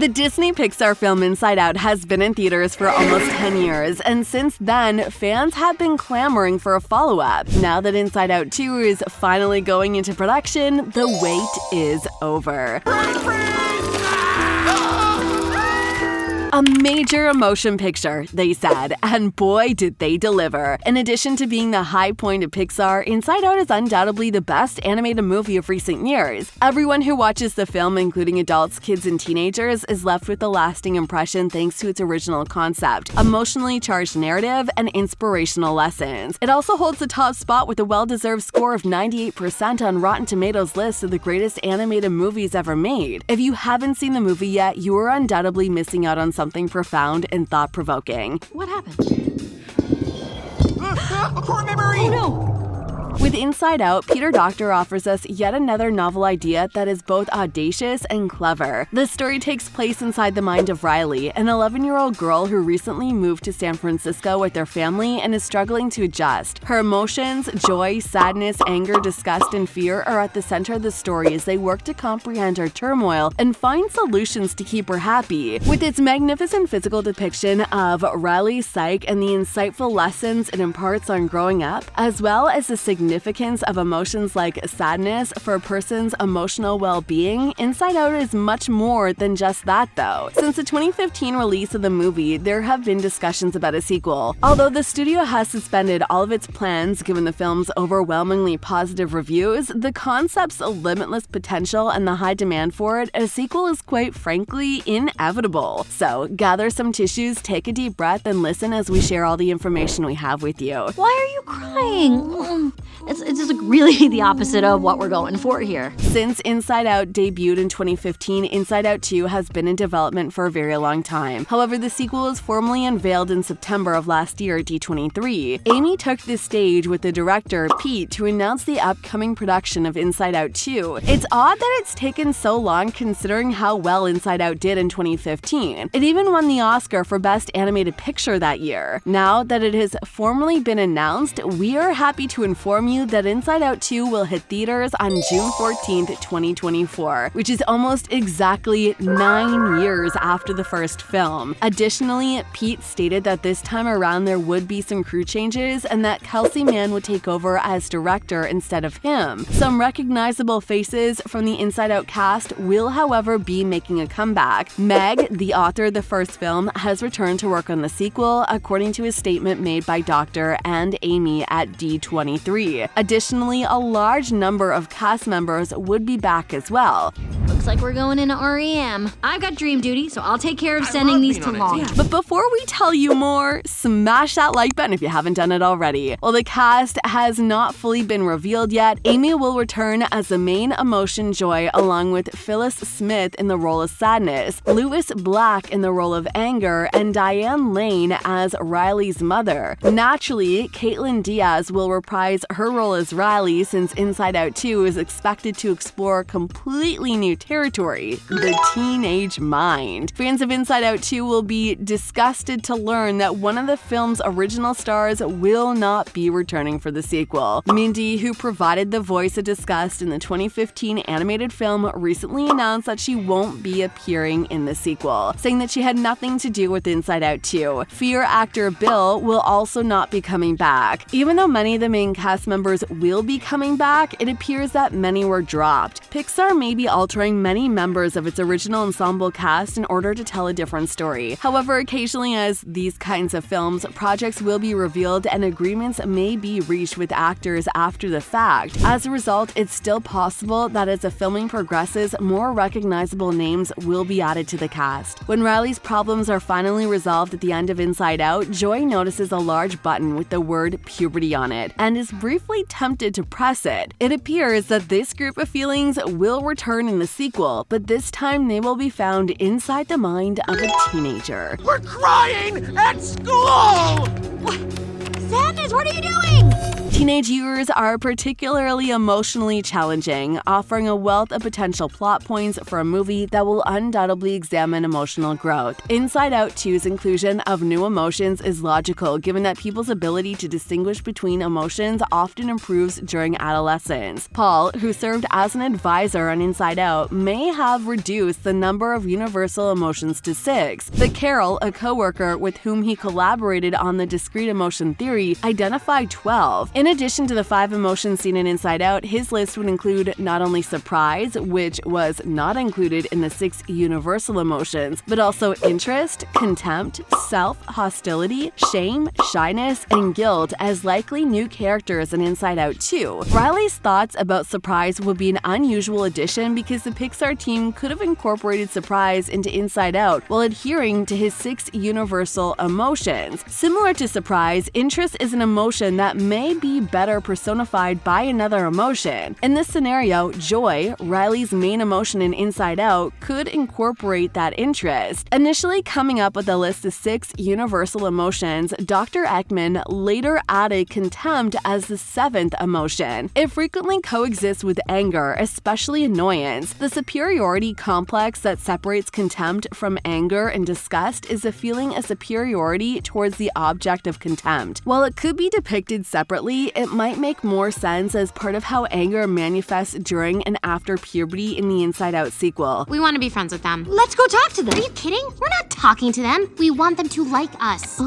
The Disney Pixar film Inside Out has been in theaters for almost 10 years, and since then, fans have been clamoring for a follow-up. Now that Inside Out 2 is finally going into production, the wait is over. A major emotion picture, they said, and boy did they deliver. In addition to being the high point of Pixar, Inside Out is undoubtedly the best animated movie of recent years. Everyone who watches the film, including adults, kids, and teenagers, is left with a lasting impression thanks to its original concept, emotionally charged narrative, and inspirational lessons. It also holds the top spot with a well-deserved score of 98% on Rotten Tomatoes' list of the greatest animated movies ever made. If you haven't seen the movie yet, you are undoubtedly missing out on something profound and thought-provoking. What happened? A core memory! Oh no! With Inside Out, Peter Docter offers us yet another novel idea that is both audacious and clever. The story takes place inside the mind of Riley, an 11-year-old girl who recently moved to San Francisco with their family and is struggling to adjust. Her emotions, joy, sadness, anger, disgust, and fear are at the center of the story as they work to comprehend her turmoil and find solutions to keep her happy. With its magnificent physical depiction of Riley's psyche and the insightful lessons it imparts on growing up, as well as the significance of emotions like sadness for a person's emotional well-being, Inside Out is much more than just that though. Since the 2015 release of the movie, there have been discussions about a sequel. Although the studio has suspended all of its plans given the film's overwhelmingly positive reviews, the concept's limitless potential and the high demand for it, a sequel is quite frankly inevitable. So gather some tissues, take a deep breath, and listen as we share all the information we have with you. Why are you crying? It's just really the opposite of what we're going for here. Since Inside Out debuted in 2015, Inside Out 2 has been in development for a very long time. However, the sequel was formally unveiled in September of last year at D23. Amy took the stage with the director, Pete, to announce the upcoming production of Inside Out 2. It's odd that it's taken so long considering how well Inside Out did in 2015. It even won the Oscar for Best Animated Picture that year. Now that it has formally been announced, we are happy to inform you that Inside Out 2 will hit theaters on June 14th, 2024, which is almost exactly 9 years after the first film. Additionally, Pete stated that this time around there would be some crew changes and that Kelsey Mann would take over as director instead of him. Some recognizable faces from the Inside Out cast will, however, be making a comeback. Meg, the author of the first film, has returned to work on the sequel, according to a statement made by Docter and Amy at D23. Additionally, a large number of cast members would be back as well. Looks like we're going into REM. I've got dream duty, so I'll take care of sending these to launch. But before we tell you more, smash that like button if you haven't done it already. While the cast has not fully been revealed yet, Amy will return as the main emotion Joy along with Phyllis Smith in the role of sadness, Lewis Black in the role of anger, and Diane Lane as Riley's mother. Naturally, Caitlin Diaz will reprise her role as Riley since Inside Out 2 is expected to explore completely new territory, the teenage mind. Fans of Inside Out 2 will be disgusted to learn that one of the film's original stars will not be returning for the sequel. Mindy, who provided the voice of disgust in the 2015 animated film, recently announced that she won't be appearing in the sequel, saying that she had nothing to do with Inside Out 2. Fear actor Bill will also not be coming back. Even though many of the main cast members will be coming back, it appears that many were dropped. Pixar may be altering many members of its original ensemble cast in order to tell a different story. However, occasionally as these kinds of films, projects will be revealed and agreements may be reached with actors after the fact. As a result, it's still possible that as the filming progresses, more recognizable names will be added to the cast. When Riley's problems are finally resolved at the end of Inside Out, Joy notices a large button with the word puberty on it and is briefly tempted to press it. It appears that this group of feelings will return in the sequel, but this time they will be found inside the mind of a teenager. We're crying at school! Sadness, what are you doing? Teenage years are particularly emotionally challenging, offering a wealth of potential plot points for a movie that will undoubtedly examine emotional growth. Inside Out 2's inclusion of new emotions is logical, given that people's ability to distinguish between emotions often improves during adolescence. Paul, who served as an advisor on Inside Out, may have reduced the number of universal emotions to 6, but Carol, a coworker with whom he collaborated on the discrete emotion theory, identified 12. In addition to the 5 emotions seen in Inside Out, his list would include not only surprise, which was not included in the 6 universal emotions, but also interest, contempt, self-hostility, shame, shyness, and guilt as likely new characters in Inside Out 2. Riley's thoughts about surprise would be an unusual addition because the Pixar team could have incorporated surprise into Inside Out while adhering to his 6 universal emotions. Similar to surprise, interest is an emotion that may be better personified by another emotion. In this scenario, joy, Riley's main emotion in Inside Out, could incorporate that interest. Initially coming up with a list of 6 universal emotions, Dr. Ekman later added contempt as the 7th emotion. It frequently coexists with anger, especially annoyance. The superiority complex that separates contempt from anger and disgust is a feeling of superiority towards the object of contempt. While it could be depicted separately, it might make more sense as part of how anger manifests during and after puberty in the Inside Out sequel. We want to be friends with them. Let's go talk to them. Are you kidding? We're not talking to them. We want them to like us.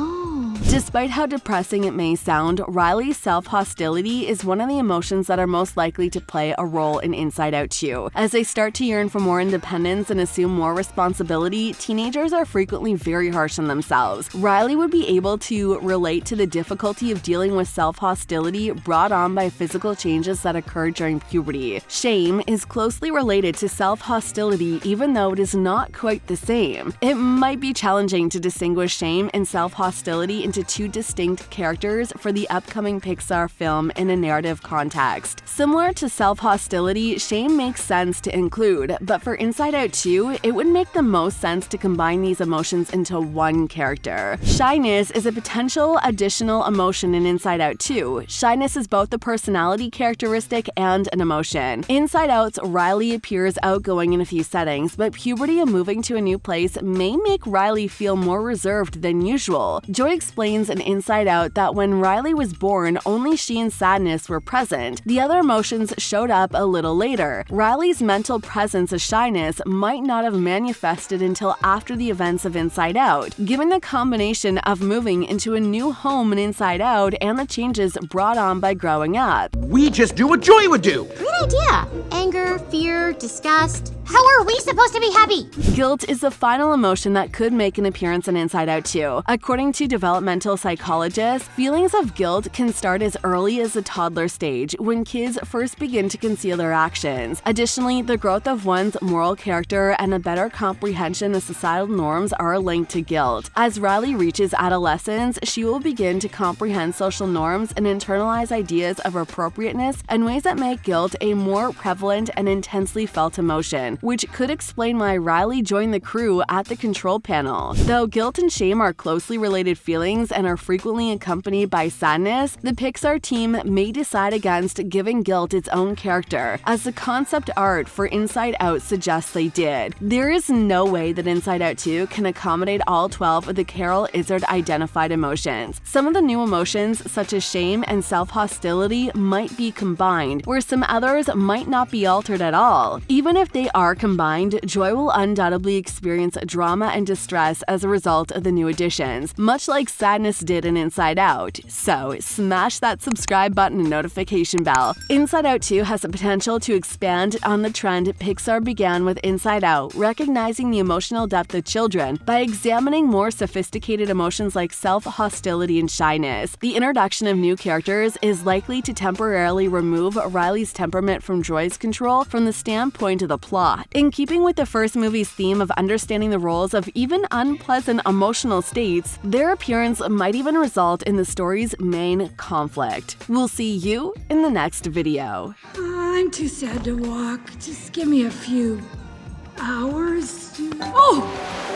Despite how depressing it may sound, Riley's self-hostility is one of the emotions that are most likely to play a role in Inside Out 2. As they start to yearn for more independence and assume more responsibility, teenagers are frequently very harsh on themselves. Riley would be able to relate to the difficulty of dealing with self-hostility brought on by physical changes that occur during puberty. Shame is closely related to self-hostility, even though it is not quite the same. It might be challenging to distinguish shame and self-hostility into 2 distinct characters for the upcoming Pixar film in a narrative context. Similar to self-hostility, shame makes sense to include, but for Inside Out 2, it would make the most sense to combine these emotions into one character. Shyness is a potential additional emotion in Inside Out 2. Shyness is both a personality characteristic and an emotion. Inside Out's Riley appears outgoing in a few settings, but puberty and moving to a new place may make Riley feel more reserved than usual. Joy explains in Inside Out that when Riley was born, only she and sadness were present. The other emotions showed up a little later. Riley's mental presence of shyness might not have manifested until after the events of Inside Out. Given the combination of moving into a new home in Inside Out and the changes brought on by growing up, we just do what Joy would do. Great idea. Anger, fear, disgust. How are we supposed to be happy? guilt is the final emotion that could make an appearance in Inside Out 2. According to developmental psychologists, feelings of guilt can start as early as the toddler stage, when kids first begin to conceal their actions. Additionally, the growth of one's moral character and a better comprehension of societal norms are linked to guilt. As Riley reaches adolescence, she will begin to comprehend social norms and internalize ideas of appropriateness in ways that make guilt a more prevalent and intensely felt emotion, which could explain why Riley joined the crew at the control panel. Though guilt and shame are closely related feelings and are frequently accompanied by sadness, the Pixar team may decide against giving guilt its own character, as the concept art for Inside Out suggests they did. There is no way that Inside Out 2 can accommodate all 12 of the Carol Izzard-identified emotions. Some of the new emotions, such as shame and self-hostility, might be combined, where some others might not be altered at all. Even if they are combined, Joy will undoubtedly experience drama and distress as a result of the new additions, much like sadness did in Inside Out. So, smash that subscribe button and notification bell. Inside Out 2 has the potential to expand on the trend Pixar began with Inside Out, recognizing the emotional depth of children by examining more sophisticated emotions like self-hostility and shyness. The introduction of new characters is likely to temporarily remove Riley's temperament from Joy's control from the standpoint of the plot. In keeping with the first movie's theme of understanding the roles of even unpleasant emotional states, their appearance might even result in the story's main conflict. We'll see you in the next video. I'm too sad to walk. Just give me a few hours. Oh!